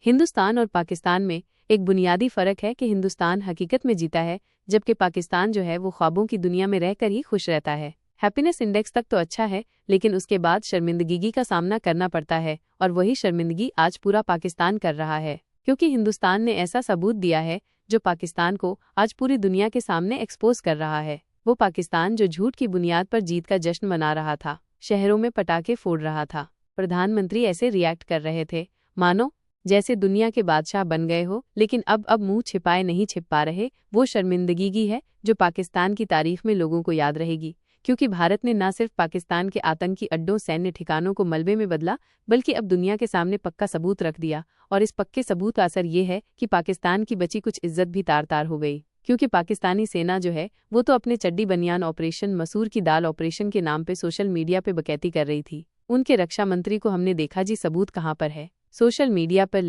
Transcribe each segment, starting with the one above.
हिंदुस्तान और पाकिस्तान में एक बुनियादी फ़र्क है कि हिंदुस्तान हकीकत में जीता है, जबकि पाकिस्तान जो है वो ख्वाबों की दुनिया में रहकर ही खुश रहता है। हैप्पीनेस इंडेक्स तक तो अच्छा है, लेकिन उसके बाद शर्मिंदगी का सामना करना पड़ता है, और वही शर्मिंदगी आज पूरा पाकिस्तान कर रहा है, क्योंकि हिंदुस्तान ने ऐसा सबूत दिया है जो पाकिस्तान को आज पूरी दुनिया के सामने एक्सपोज कर रहा है। वो पाकिस्तान जो झूठ की बुनियाद पर जीत का जश्न मना रहा था, शहरों में पटाखे फोड़ रहा था, प्रधानमंत्री ऐसे रिएक्ट कर रहे थे मानो जैसे दुनिया के बादशाह बन गए हो, लेकिन अब मुंह छिपाए नहीं छिप पा रहे। वो शर्मिंदगी है जो पाकिस्तान की तारीख में लोगों को याद रहेगी, क्योंकि भारत ने न सिर्फ पाकिस्तान के आतंकी अड्डों, सैन्य ठिकानों को मलबे में बदला, बल्कि अब दुनिया के सामने पक्का सबूत रख दिया। और इस पक्के सबूत का असर ये है कि पाकिस्तान की बची कुछ इज्जत भी तार तार हो गई, क्योंकि पाकिस्तानी सेना जो है वो तो अपने चड्डी बनियान ऑपरेशन, मसूर की दाल ऑपरेशन के नाम पे सोशल मीडिया पे बकैती कर रही थी। उनके रक्षा मंत्री को हमने देखा, जी सबूत कहाँ पर है? सोशल मीडिया पर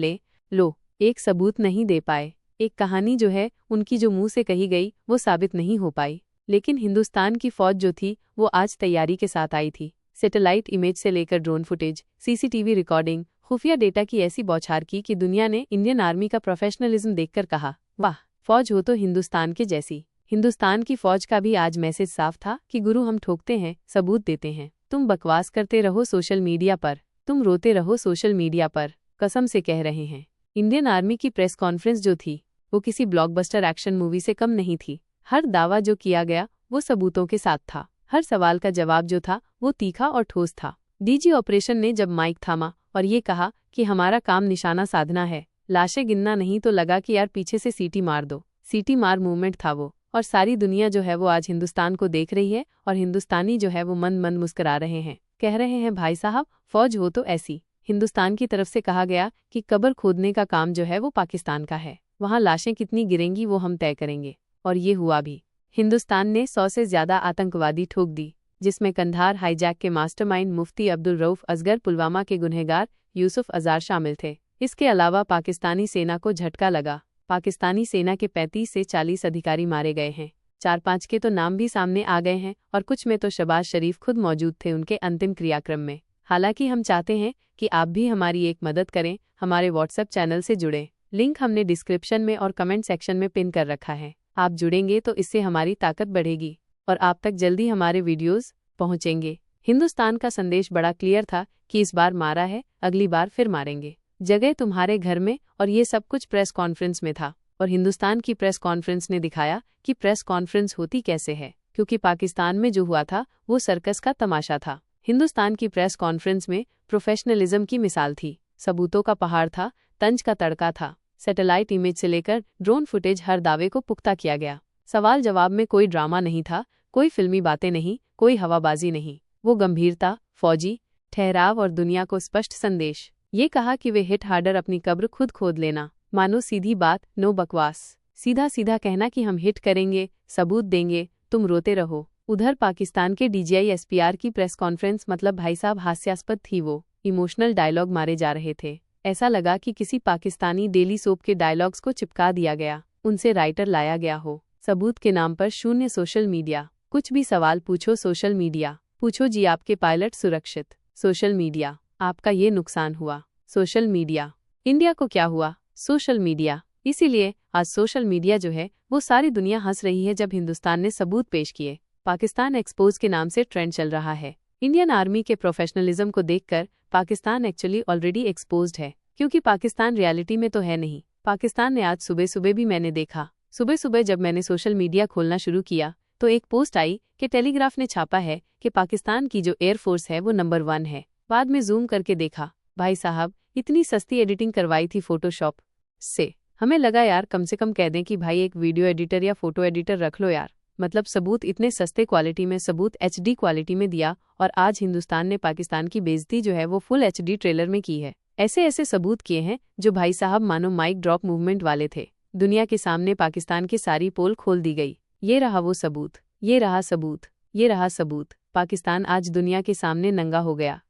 लो, एक सबूत नहीं दे पाए। एक कहानी जो है उनकी जो मुंह से कही गई वो साबित नहीं हो पाई। लेकिन हिंदुस्तान की फौज जो थी वो आज तैयारी के साथ आई थी। सैटेलाइट इमेज से लेकर ड्रोन फुटेज, सीसीटीवी रिकॉर्डिंग, खुफिया डेटा की ऐसी बौछार की कि दुनिया ने इंडियन आर्मी का प्रोफेशनलिज्म देखकर कहा, वाह, फौज हो तो हिंदुस्तान के जैसी। हिंदुस्तान की फौज का भी आज मैसेज साफ था कि गुरु हम ठोकते हैं, सबूत देते हैं। तुम बकवास करते रहो सोशल मीडिया पर, तुम रोते रहो सोशल मीडिया पर, कसम से कह रहे हैं। इंडियन आर्मी की प्रेस कॉन्फ्रेंस जो थी वो किसी ब्लॉकबस्टर एक्शन मूवी से कम नहीं थी। हर दावा जो किया गया वो सबूतों के साथ था। हर सवाल का जवाब जो था वो तीखा और ठोस था। डीजी ऑपरेशन ने जब माइक थामा और ये कहा कि हमारा काम निशाना साधना है, लाशें गिनना नहीं, तो लगा कि यार पीछे से सीटी मार दो। सीटी मार मूवमेंट था वो, और सारी दुनिया जो है वो आज हिंदुस्तान को देख रही है, और हिंदुस्तानी जो है वो मंद मंद मुस्कुरा रहे हैं, कह रहे हैं भाई साहब फौज हो तो ऐसी। हिंदुस्तान की तरफ से कहा गया कि कब्र खोदने का काम जो है वो पाकिस्तान का है, वहाँ लाशें कितनी गिरेंगी वो हम तय करेंगे। और ये हुआ भी। हिंदुस्तान ने 100 से ज्यादा आतंकवादी ठोक दी, जिसमें कंधार हाईजैक के मास्टरमाइंड मुफ्ती अब्दुल रऊफ असगर, पुलवामा के गुनहगार यूसुफ अजार शामिल थे। इसके अलावा पाकिस्तानी सेना को झटका लगा। पाकिस्तानी सेना के 35 से 40 अधिकारी मारे गए हैं। 4-5 के तो नाम भी सामने आ गए हैं, और कुछ में तो शहबाज शरीफ खुद मौजूद थे उनके अंतिम क्रियाक्रम में। हालांकि हम चाहते हैं कि आप भी हमारी एक मदद करें, हमारे व्हाट्सएप चैनल से जुड़ें। लिंक हमने डिस्क्रिप्शन में और कमेंट सेक्शन में पिन कर रखा है। आप जुड़ेंगे तो इससे हमारी ताकत बढ़ेगी और आप तक जल्दी हमारे वीडियोस पहुंचेंगे। हिंदुस्तान का संदेश बड़ा क्लियर था कि इस बार मारा है, अगली बार फिर मारेंगे। जगह तुम्हारे घर में, और ये सब कुछ प्रेस कॉन्फ्रेंस में था। और हिंदुस्तान की प्रेस कॉन्फ्रेंस ने दिखाया कि प्रेस कॉन्फ्रेंस होती कैसे है, क्योंकि पाकिस्तान में जो हुआ था वो सर्कस का तमाशा था। हिंदुस्तान की प्रेस कॉन्फ्रेंस में प्रोफेशनलिज्म की मिसाल थी, सबूतों का पहाड़ था, तंज का तड़का था। सैटेलाइट इमेज से लेकर ड्रोन फुटेज, हर दावे को पुख्ता किया गया। सवाल जवाब में कोई ड्रामा नहीं था, कोई फिल्मी बातें नहीं, कोई हवाबाजी नहीं। वो गंभीरता, फौजी ठहराव और दुनिया को स्पष्ट संदेश। ये कहा कि वे हिट हार्डर, अपनी कब्र खुद खोद लेना। मानो सीधी बात, नो बकवास। सीधा सीधा कहना कि हम हिट करेंगे, सबूत देंगे, तुम रोते रहो। उधर पाकिस्तान के डीजीआई एसपीआर की प्रेस कॉन्फ्रेंस, मतलब भाई साहब हास्यास्पद थी वो। इमोशनल डायलॉग मारे जा रहे थे। ऐसा लगा कि किसी पाकिस्तानी डेली सोप के डायलॉग्स को चिपका दिया गया, उनसे राइटर लाया गया हो। सबूत के नाम पर शून्य सोशल मीडिया। कुछ भी सवाल पूछो सोशल मीडिया। पूछो जी आपके पायलट सुरक्षित? Social media. आपका ये नुकसान हुआ? Social media. इंडिया को क्या हुआ? Social media. इसीलिए आज सोशल मीडिया जो है वो सारी दुनिया हंस रही है जब हिंदुस्तान ने सबूत पेश किए। पाकिस्तान एक्सपोज के नाम से ट्रेंड चल रहा है। इंडियन आर्मी के प्रोफेशनलिज्म को देखकर पाकिस्तान एक्चुअली ऑलरेडी एक्सपोज्ड है, क्योंकि पाकिस्तान रियलिटी में तो है नहीं। पाकिस्तान ने आज सुबह सुबह भी मैंने देखा, सुबह सुबह जब मैंने सोशल मीडिया खोलना शुरू किया तो एक पोस्ट आई कि टेलीग्राफ ने छापा है कि पाकिस्तान की जो एयरफोर्स है वो नंबर 1 है। बाद में जूम करके देखा, भाई साहब इतनी सस्ती एडिटिंग करवाई थी फोटोशॉप से। हमें लगा यार कम से कम कह दें कि भाई एक वीडियो एडिटर या फोटो एडिटर रख लो यार। मतलब सबूत इतने सस्ते क्वालिटी में, सबूत HD क्वालिटी में दिया, और आज हिंदुस्तान ने पाकिस्तान की बेइज्जती जो है वो फुल HD ट्रेलर में की है। ऐसे ऐसे सबूत किए हैं जो भाई साहब मानो माइक ड्रॉप मूवमेंट वाले थे। दुनिया के सामने पाकिस्तान की सारी पोल खोल दी गई। ये रहा वो सबूत, ये रहा सबूत, ये रहा सबूत। पाकिस्तान आज दुनिया के सामने नंगा हो गया।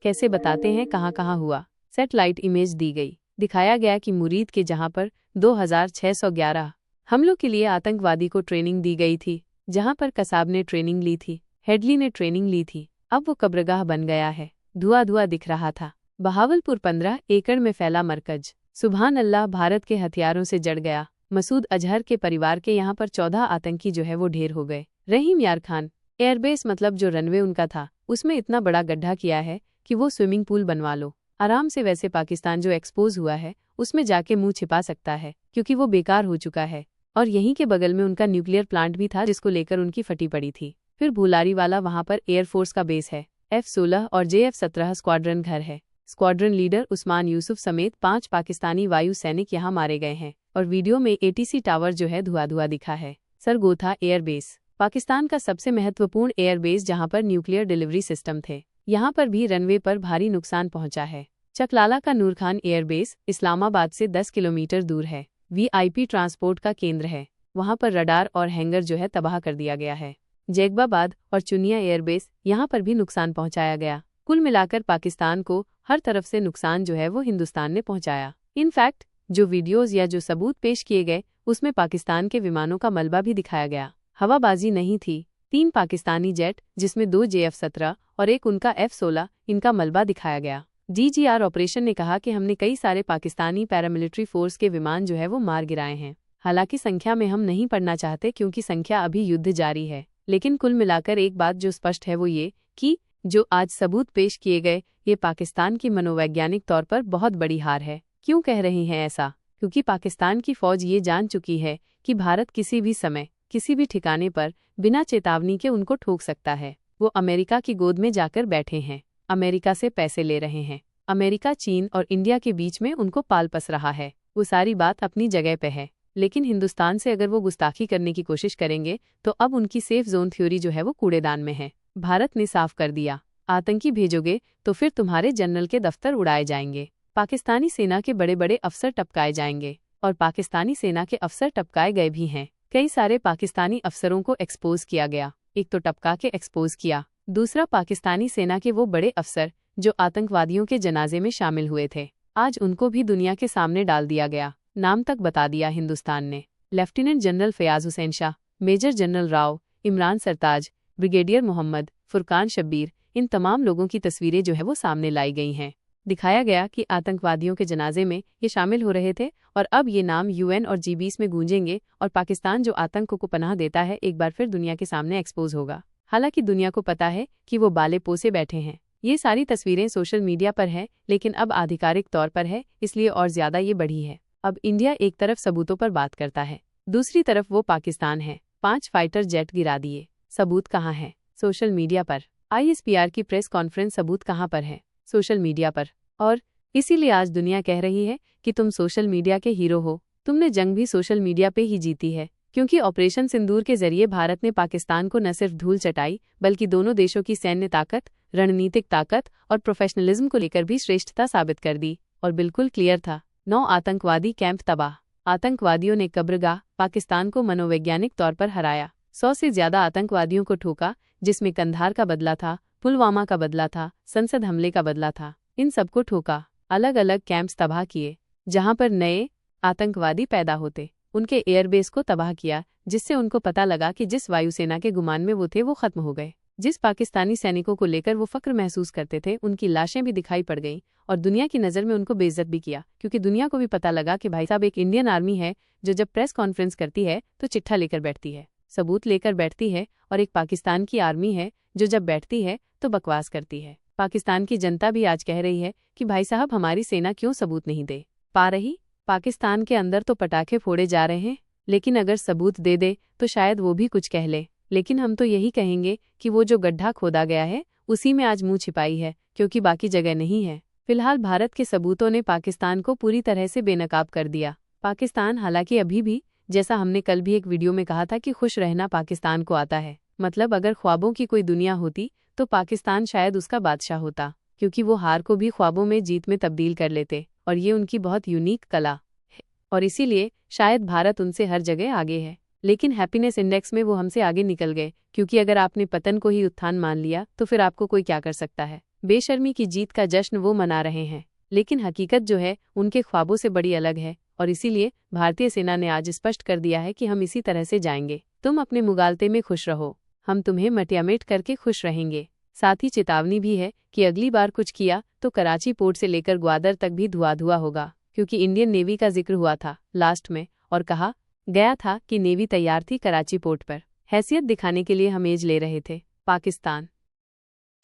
कैसे बताते हैं कहाँ कहाँ हुआ। सैटेलाइट इमेज दी गई, दिखाया गया कि मुरीद के जहाँ पर 2611 हमलों के लिए आतंकवादी को ट्रेनिंग दी गई थी, जहां पर कसाब ने ट्रेनिंग ली थी, हेडली ने ट्रेनिंग ली थी, अब वो कब्रगाह बन गया है। धुआं धुआं दिख रहा था। बहावलपुर 15 एकड़ में फैला मरकज। सुभान अल्लाह, भारत के हथियारों से जड़ गया। मसूद अजहर के परिवार के यहाँ पर 14 आतंकी जो है वो ढेर हो गए। रहीम यार खान, एयरबेस मतलब जो रनवे उनका था उसमें इतना बड़ा गड्ढा किया है कि वो स्विमिंग पूल बनवा लो आराम से। वैसे पाकिस्तान जो एक्सपोज हुआ है उसमें जाके मुंह छिपा सकता है क्योंकि वो बेकार हो चुका है। और यहीं के बगल में उनका न्यूक्लियर प्लांट भी था जिसको लेकर उनकी फटी पड़ी थी। फिर भूलारीवाला, वहां पर एयरफोर्स का बेस है। F-16 और JF-17 स्क्वाड्रन घर है। स्क्वाड्रन लीडर उस्मान यूसुफ समेत 5 पाकिस्तानी वायु सैनिक यहाँ मारे गए हैं और वीडियो में ATC टावर जो है धुआं दिखा है। सरगोथा एयरबेस, पाकिस्तान का सबसे महत्वपूर्ण एयरबेस जहां पर न्यूक्लियर डिलीवरी सिस्टम थे। यहाँ पर भी रनवे पर भारी नुकसान पहुंचा है। चकलाला का नूर खान एयरबेस इस्लामाबाद से 10 किलोमीटर दूर है। VIP ट्रांसपोर्ट का केंद्र है। वहां पर रडार और हैंगर जो है तबाह कर दिया गया है। जैकबाबाद और चुनिया एयरबेस, यहाँ पर भी नुकसान पहुंचाया गया। कुल मिलाकर पाकिस्तान को हर तरफ से नुकसान जो है वो हिंदुस्तान ने पहुंचाया। इनफैक्ट जो वीडियोज या जो सबूत पेश किए गए उसमें पाकिस्तान के विमानों का मलबा भी दिखाया गया। हवाबाजी नहीं थी। 3 पाकिस्तानी जेट जिसमें 2 JF-17 और एक उनका F-16, इनका मलबा दिखाया गया। DGR ऑपरेशन ने कहा कि हमने कई सारे पाकिस्तानी पैरामिलिट्री फोर्स के विमान जो है वो मार गिराए हैं। हालांकि संख्या में हम नहीं पढ़ना चाहते क्योंकि संख्या अभी युद्ध जारी है, लेकिन कुल मिलाकर एक बात जो स्पष्ट है वो ये कि जो आज सबूत पेश किए गए ये पाकिस्तान की मनोवैज्ञानिक तौर पर बहुत बड़ी हार है। क्यों कह रही हैं ऐसा? क्योंकि पाकिस्तान की फौज ये जान चुकी है कि भारत किसी भी समय किसी भी ठिकाने पर बिना चेतावनी के उनको ठोक सकता है। वो अमेरिका की गोद में जाकर बैठे हैं, अमेरिका से पैसे ले रहे हैं। अमेरिका, चीन और इंडिया के बीच में उनको पाल पस रहा है। वो सारी बात अपनी जगह पे है, लेकिन हिंदुस्तान से अगर वो गुस्ताखी करने की कोशिश करेंगे तो अब उनकी सेफ जोन थ्योरी जो है वो कूड़ेदान में है। भारत ने साफ कर दिया, आतंकी भेजोगे तो फिर तुम्हारे जनरल के दफ्तर उड़ाए जाएंगे, पाकिस्तानी सेना के बड़े बड़े अफसर टपकाए जाएंगे। और पाकिस्तानी सेना के अफसर टपकाए गए भी हैं। कई सारे पाकिस्तानी अफसरों को एक्सपोज किया गया। एक तो टपका के एक्सपोज किया, दूसरा पाकिस्तानी सेना के वो बड़े अफसर जो आतंकवादियों के जनाजे में शामिल हुए थे, आज उनको भी दुनिया के सामने डाल दिया गया। नाम तक बता दिया हिंदुस्तान ने। Lieutenant general Fayaz Hussain Shah, major general Rao, Imran Sartaj, brigadier Mohammad, Furqan Shabbir, इन तमाम लोगों की तस्वीरें जो है वो सामने लाई गई हैं। दिखाया गया कि आतंकवादियों के जनाजे में ये शामिल हो रहे थे और अब ये नाम UN और G20 में गूंजेंगे और पाकिस्तान जो आतंक को पनाह देता है एक बार फिर दुनिया के सामने एक्सपोज होगा। हालांकि दुनिया को पता है कि वो बाले पोसे बैठे हैं। ये सारी तस्वीरें सोशल मीडिया पर है, लेकिन अब आधिकारिक तौर पर है, इसलिए और ज्यादा ये बढ़ी है। अब इंडिया एक तरफ सबूतों पर बात करता है, दूसरी तरफ वो पाकिस्तान है। 5 फाइटर जेट गिरा दिए, सबूत कहाँ है? सोशल मीडिया पर। ISPR की प्रेस कॉन्फ्रेंस, सबूत कहाँ पर है? सोशल मीडिया पर। और इसीलिए आज दुनिया कह रही है कि तुम सोशल मीडिया के हीरो हो। तुमने जंग भी सोशल मीडिया पे ही जीती है, क्योंकि ऑपरेशन सिंदूर के जरिए भारत ने पाकिस्तान को न सिर्फ धूल चटाई बल्कि दोनों देशों की सैन्य ताकत, रणनीतिक ताकत और प्रोफेशनलिज्म को लेकर भी श्रेष्ठता साबित कर दी। और बिल्कुल क्लियर था, 9 आतंकवादी कैंप तबाह। आतंकवादियों ने कब्रगाह पाकिस्तान को मनोवैज्ञानिक तौर पर हराया। 100 से ज्यादा आतंकवादियों को ठोका, जिसमें कंधार का बदला था, पुलवामा का बदला था, संसद हमले का बदला था। इन सबको ठोका, अलग अलग कैंप्स तबाह किए जहां पर नए आतंकवादी पैदा होते, उनके एयरबेस को तबाह किया, जिससे उनको पता लगा कि जिस वायुसेना के गुमान में वो थे वो खत्म हो गए। जिस पाकिस्तानी सैनिकों को लेकर वो फक्र महसूस करते थे उनकी लाशें भी दिखाई पड़ गईं और दुनिया की नज़र में उनको बेइज्जत भी किया, क्योंकि दुनिया को भी पता लगा कि भाई साहब एक इंडियन आर्मी है जो जब प्रेस कॉन्फ्रेंस करती है तो चिट्ठा लेकर बैठती है, सबूत लेकर बैठती है, और एक पाकिस्तान की आर्मी है जो जब बैठती है तो बकवास करती है। पाकिस्तान की जनता भी आज कह रही है कि भाई साहब हमारी सेना क्यों सबूत नहीं दे पा रही। पाकिस्तान के अंदर तो पटाखे फोड़े जा रहे हैं, लेकिन अगर सबूत दे दे तो शायद वो भी कुछ कह ले। लेकिन हम तो यही कहेंगे कि वो जो गड्ढा खोदा गया है उसी में आज मुंह छिपाई है, क्योंकि बाकी जगह नहीं है। फिलहाल भारत के सबूतों ने पाकिस्तान को पूरी तरह से बेनकाब कर दिया। पाकिस्तान हालांकि अभी भी, जैसा हमने कल भी एक वीडियो में कहा था कि खुश रहना पाकिस्तान को आता है, मतलब अगर ख्वाबों की कोई दुनिया होती तो पाकिस्तान शायद उसका बादशाह होता, क्योंकि वो हार को भी ख्वाबों में जीत में तब्दील कर लेते और ये उनकी बहुत यूनिक कला है, और इसीलिए शायद भारत उनसे हर जगह आगे है। लेकिन हैप्पीनेस इंडेक्स में वो हमसे आगे निकल गए, क्योंकि अगर आपने पतन को ही उत्थान मान लिया तो फिर आपको कोई क्या कर सकता है। बेशर्मी की जीत का जश्न वो मना रहे हैं, लेकिन हकीकत जो है उनके ख्वाबों से बड़ी अलग है, और इसीलिए भारतीय सेना ने आज स्पष्ट कर दिया है कि हम इसी तरह से जाएंगे। तुम अपने मुगालते में खुश रहो, हम तुम्हें मटियामेट करके खुश रहेंगे। साथ ही चेतावनी भी है कि अगली बार कुछ किया तो कराची पोर्ट से लेकर ग्वादर तक भी धुआं धुआं होगा। क्योंकि इंडियन नेवी का जिक्र हुआ था लास्ट में और कहा गया था कि नेवी तैयार थी कराची पोर्ट पर। हैसियत दिखाने के लिए हम एज ले रहे थे पाकिस्तान।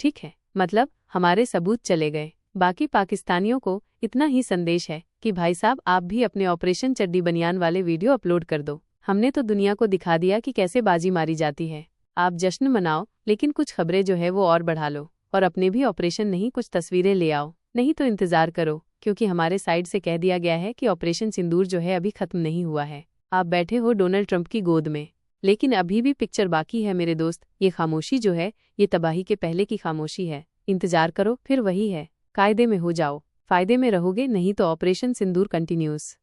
ठीक है, मतलब हमारे सबूत चले गए। बाकी पाकिस्तानियों को इतना ही संदेश है कि भाई साहब आप भी अपने ऑपरेशन चड्डी बनियान वाले वीडियो अपलोड कर दो। हमने तो दुनिया को दिखा दिया कि कैसे बाजी मारी जाती है। आप जश्न मनाओ, लेकिन कुछ खबरें जो है वो और बढ़ा लो और अपने भी ऑपरेशन नहीं कुछ तस्वीरें ले आओ। नहीं तो इंतजार करो, क्योंकि हमारे साइड से कह दिया गया है कि ऑपरेशन सिंदूर जो है अभी खत्म नहीं हुआ है। आप बैठे हो डोनाल्ड ट्रंप की गोद में, लेकिन अभी भी पिक्चर बाकी है मेरे दोस्त। ये खामोशी जो है ये तबाही के पहले की खामोशी है। इंतजार करो, फिर वही है, कायदे में हो जाओ, फायदे में रहोगे, नहीं तो ऑपरेशन सिंदूर कंटिन्यूस।